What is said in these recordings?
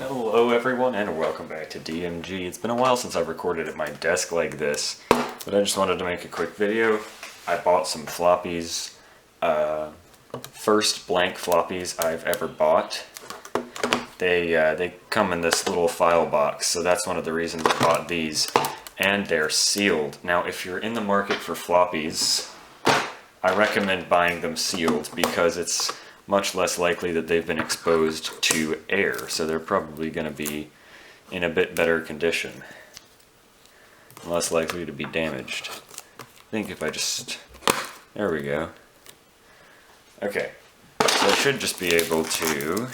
Hello everyone and welcome back to DMG. It's been a while since I've recorded at my desk like this, but I just wanted to make a quick video. I bought some floppies, first blank floppies I've ever bought. They come in this little file box, so that's one of the reasons I bought these, and they're sealed. Now if you're in the market for floppies, I recommend buying them sealed because it's much less likely that they've been exposed to air, so they're probably going to be in a bit better condition. Less likely to be damaged. I think if I just... there we go. Okay, so I should just be able to...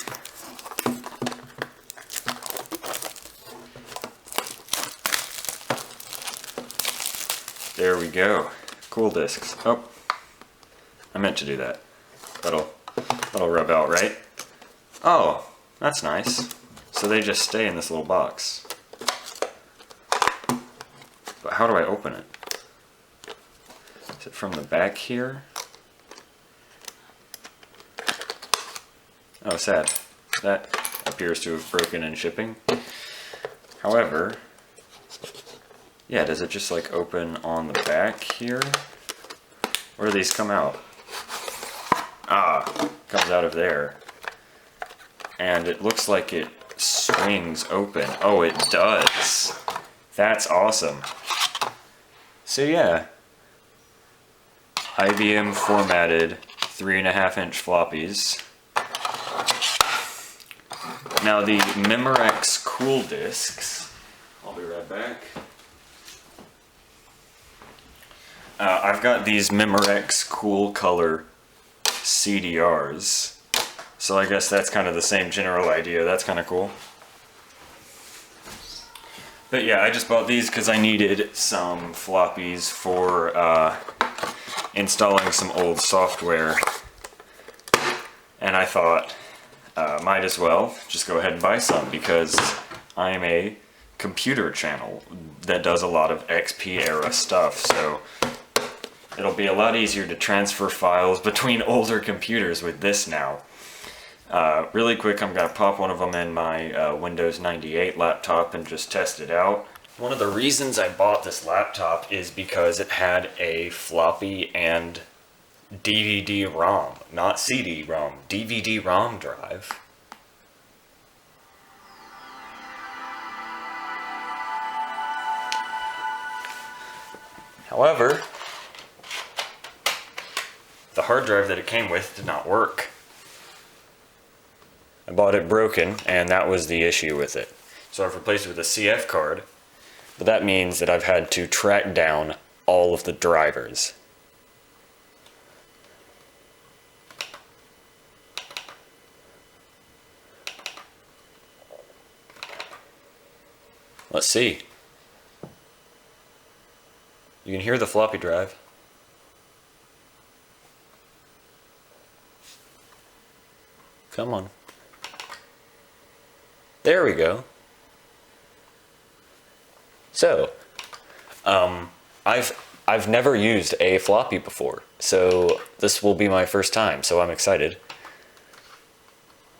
there we go. Cool disks. Oh, I meant to do that. That'll rub out, right? Oh, that's nice. So they just stay in this little box. But how do I open it? Is it from the back here? Oh, sad. That appears to have broken in shipping. However, yeah, does it just like open on the back here? Where do these come out? Ah, comes out of there. And it looks like it swings open. Oh, it does. That's awesome. So yeah, IBM formatted 3.5-inch floppies. Now the Memorex Cool Disks, I'll be right back. I've got these Memorex Cool Color CDRs, so I guess that's kind of the same general idea. That's kind of cool. But yeah, I just bought these because I needed some floppies for installing some old software, and I thought might as well just go ahead and buy some because I'm a computer channel that does a lot of XP era stuff, so it'll be a lot easier to transfer files between older computers with this now. Really quick, I'm going to pop one of them in my Windows 98 laptop and just test it out. One of the reasons I bought this laptop is because it had a floppy and DVD-ROM, not CD-ROM, DVD-ROM drive. However, the hard drive that it came with did not work. I bought it broken, and that was the issue with it. So I've replaced it with a CF card, but that means that I've had to track down all of the drivers. Let's see. You can hear the floppy drive. Come on. There we go. So, I've never used a floppy before, so this will be my first time, so I'm excited.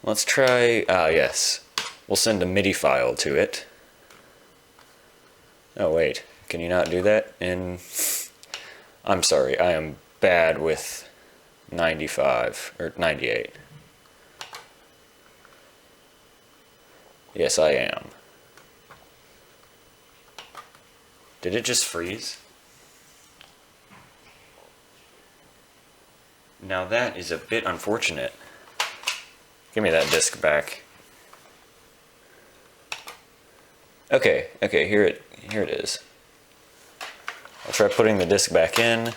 Let's try, yes, we'll send a MIDI file to it. Oh wait, can you not do that in, I'm sorry, I am bad with 95, or 98. Yes, I am. Did it just freeze? Now that is a bit unfortunate. Give me that disc back. Okay, here it is. I'll try putting the disc back in.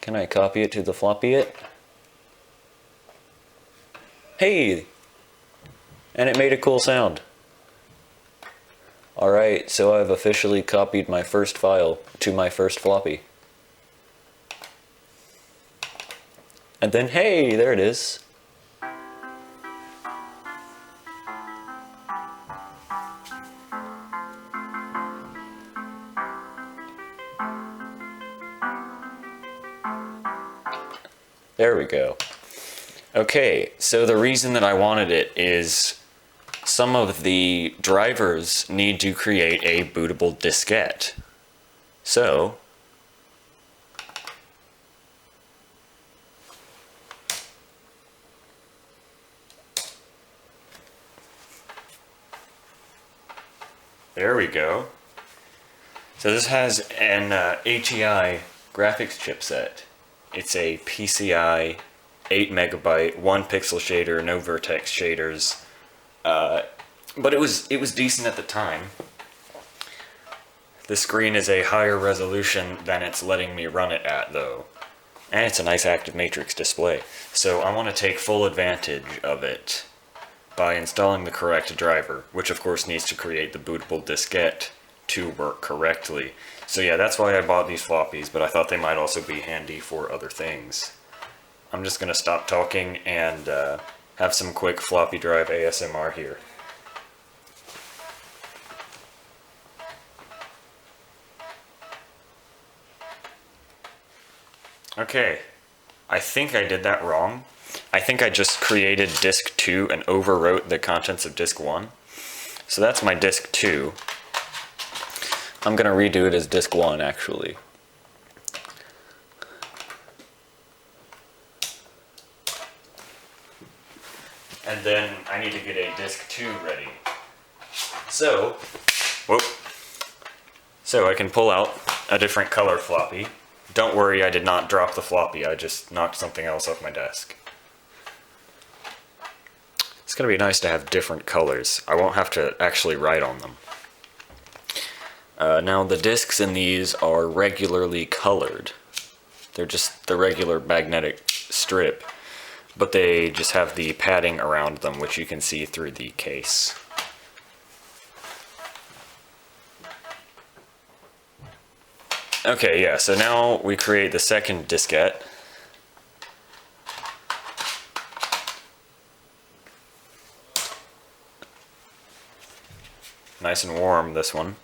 Can I copy it to the floppy it? Hey! And it made a cool sound. Alright, so I've officially copied my first file to my first floppy. And then, hey, there it is. There we go. Okay, so the reason that I wanted it is some of the drivers need to create a bootable diskette. So, there we go. So this has an ATI graphics chipset. It's a PCI 8 megabyte, 1 pixel shader, no vertex shaders. But it was decent at the time. The screen is a higher resolution than it's letting me run it at, though. And it's a nice active matrix display. So I want to take full advantage of it by installing the correct driver, which of course needs to create the bootable diskette to work correctly. So yeah, that's why I bought these floppies, but I thought they might also be handy for other things. I'm just going to stop talking and have some quick floppy drive ASMR here. Okay, I think I did that wrong. I think I just created disk 2 and overwrote the contents of disk 1. So that's my disk 2. I'm going to redo it as disk 1 actually. And then I need to get a disk 2 ready. So I can pull out a different color floppy. Don't worry, I did not drop the floppy, I just knocked something else off my desk. It's going to be nice to have different colors. I won't have to actually write on them. Now the discs in these are regularly colored. They're just the regular magnetic strip, but they just have the padding around them, which you can see through the case. Okay, yeah, so now we create the second diskette. Nice and warm, this one.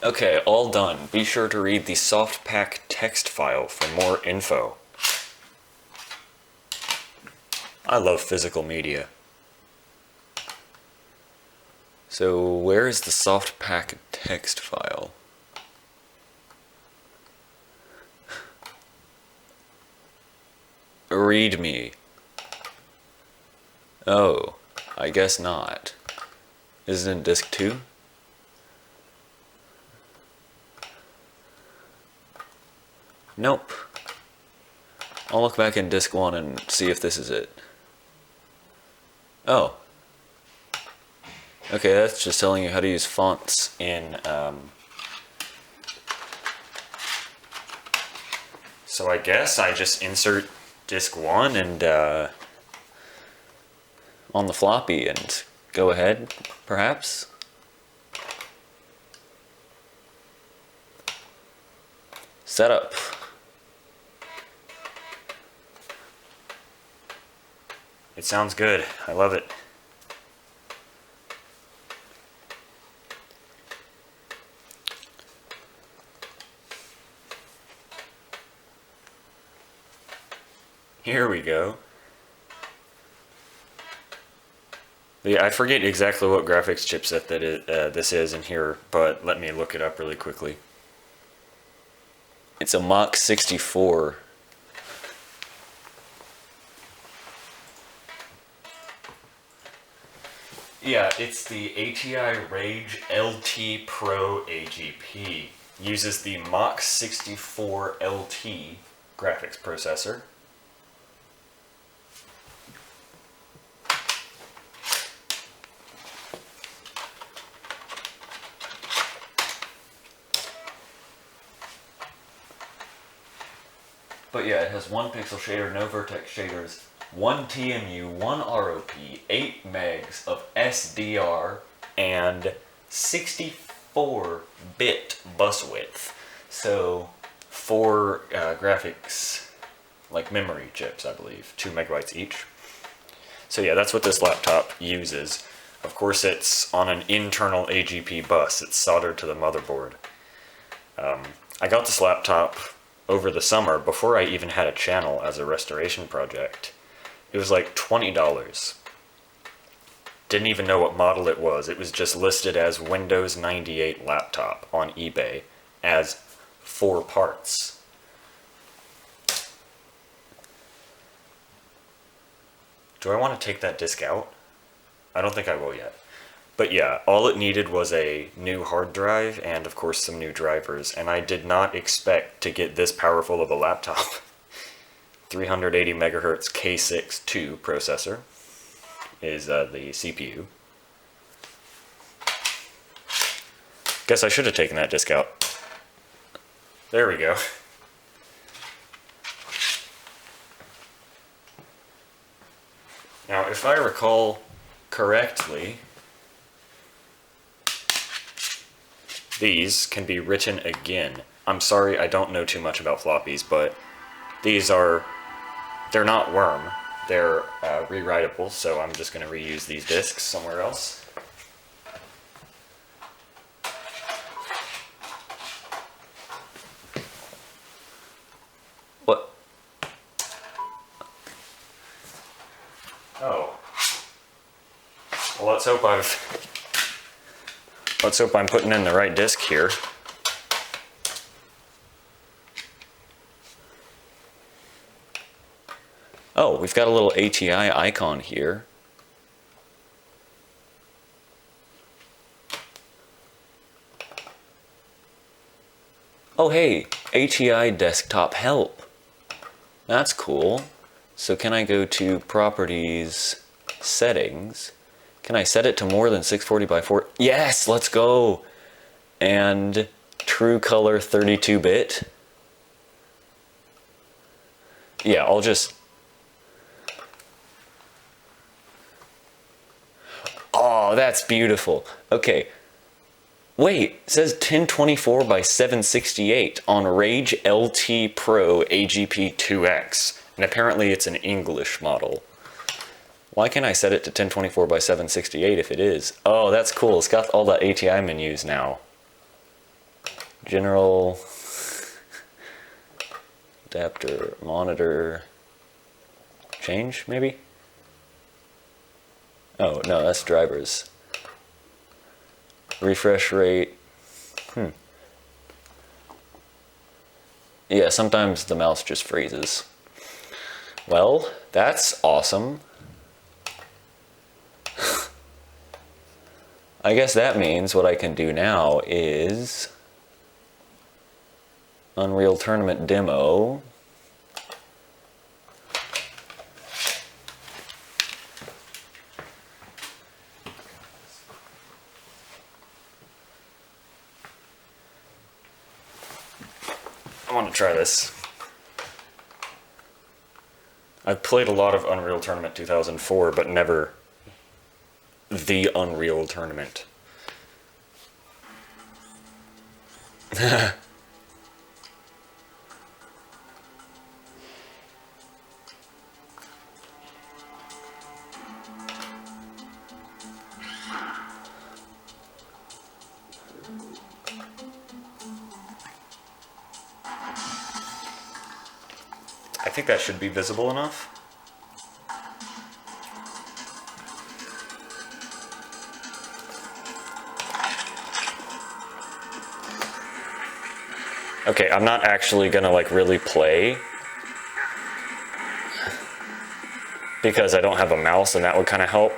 Okay, all done. Be sure to read the softpack text file for more info. I love physical media. So where is the softpack text file? Read me. Oh, I guess not. Isn't it disk 2? Nope. I'll look back in disk 1 and see if this is it. Oh. Okay, that's just telling you how to use fonts in, So I guess I just insert disk 1 and, on the floppy and go ahead, perhaps? Setup. It sounds good. I love it. Here we go. Yeah, I forget exactly what graphics chipset this is in here, but let me look it up really quickly. It's a Mach 64. Yeah, it's the ATI Rage LT Pro AGP. Uses the Mach 64 LT graphics processor. But yeah, it has 1 pixel shader, no vertex shaders, 1 TMU, 1 ROP, 8 megs of SDR, and 64-bit bus width. So 4 graphics, like memory chips, I believe, 2 megabytes each. So yeah, that's what this laptop uses. Of course, it's on an internal AGP bus. It's soldered to the motherboard. I got this laptop over the summer before I even had a channel as a restoration project. It was like $20. Didn't even know what model it was. It was just listed as Windows 98 laptop on eBay as 4 parts. Do I want to take that disk out? I don't think I will yet. But yeah, all it needed was a new hard drive and of course some new drivers, and I did not expect to get this powerful of a laptop. 380 megahertz K6-2 processor is the CPU. Guess I should have taken that disk out. There we go. Now, if I recall correctly, these can be written again. I'm sorry, I don't know too much about floppies, but they're not worm. They're rewritable, so I'm just going to reuse these disks somewhere else. What? Oh. Well, let's hope I'm putting in the right disk here. Oh, we've got a little ATI icon here. Oh hey, ATI desktop help. That's cool. So can I go to properties, settings? Can I set it to more than 640 by 4? Yes, let's go. And true color 32-bit. Yeah, I'll just... Oh, that's beautiful. Okay. Wait, it says 1024 by 768 on Rage LT Pro AGP 2X. And apparently it's an English model. Why can't I set it to 1024 by 768 if it is? Oh, that's cool. It's got all the ATI menus now. General, adapter, monitor, change maybe? Oh, no, that's drivers. Refresh rate. Yeah, sometimes the mouse just freezes. Well, that's awesome. I guess that means what I can do now is Unreal Tournament demo. I want to try this. I've played a lot of Unreal Tournament 2004, but never the Unreal Tournament. I think that should be visible enough. Okay, I'm not actually gonna like really play because I don't have a mouse, and that would kind of help.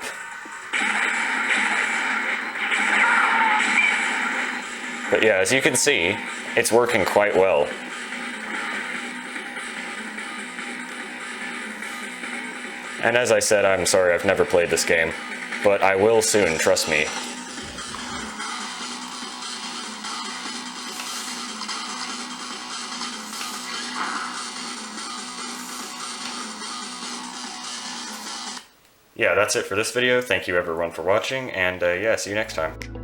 But yeah, as you can see, it's working quite well. And as I said, I'm sorry, I've never played this game, but I will soon, trust me. Yeah, that's it for this video. Thank you everyone for watching, and yeah, see you next time.